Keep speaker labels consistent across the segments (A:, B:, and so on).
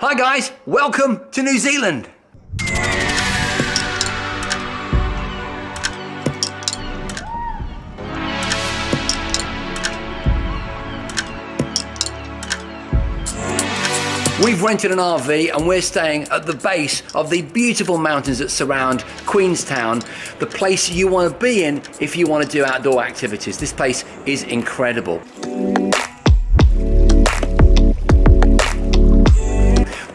A: Hi guys, welcome to New Zealand. We've rented an RV and we're staying at the base of the beautiful mountains that surround Queenstown, the place you want to be in if you want to do outdoor activities. This place is incredible.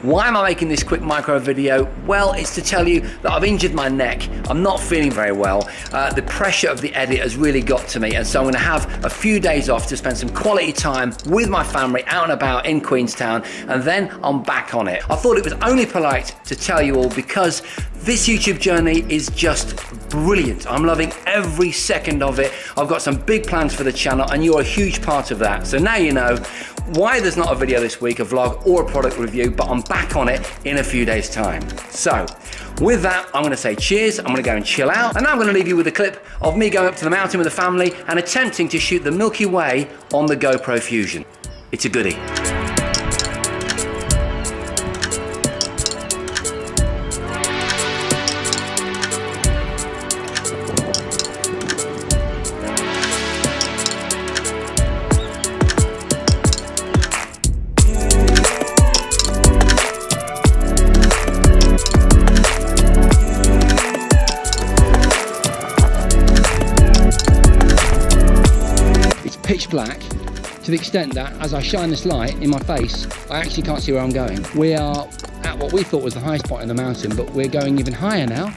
A: Why am I making this quick micro video? Well, it's to tell you that I've injured my neck. I'm not feeling very well. The pressure of the edit has really got to me, and so I'm going to have a few days off to spend some quality time with my family out and about in Queenstown, and then I'm back on it. I thought it was only polite to tell you all because this YouTube journey is just brilliant. I'm loving every second of it. I've got some big plans for the channel and you're a huge part of that. So now you know why there's not a video this week, a vlog or a product review, but I'm back on it in a few days' time. So with that, I'm gonna say cheers, I'm gonna go and chill out, and now I'm gonna leave you with a clip of me going up to the mountain with the family and attempting to shoot the Milky Way on the GoPro Fusion. It's a goodie. Pitch black to the extent that as I shine this light in my face, I actually can't see where I'm going. We are at what we thought was the highest point in the mountain, but we're going even higher now.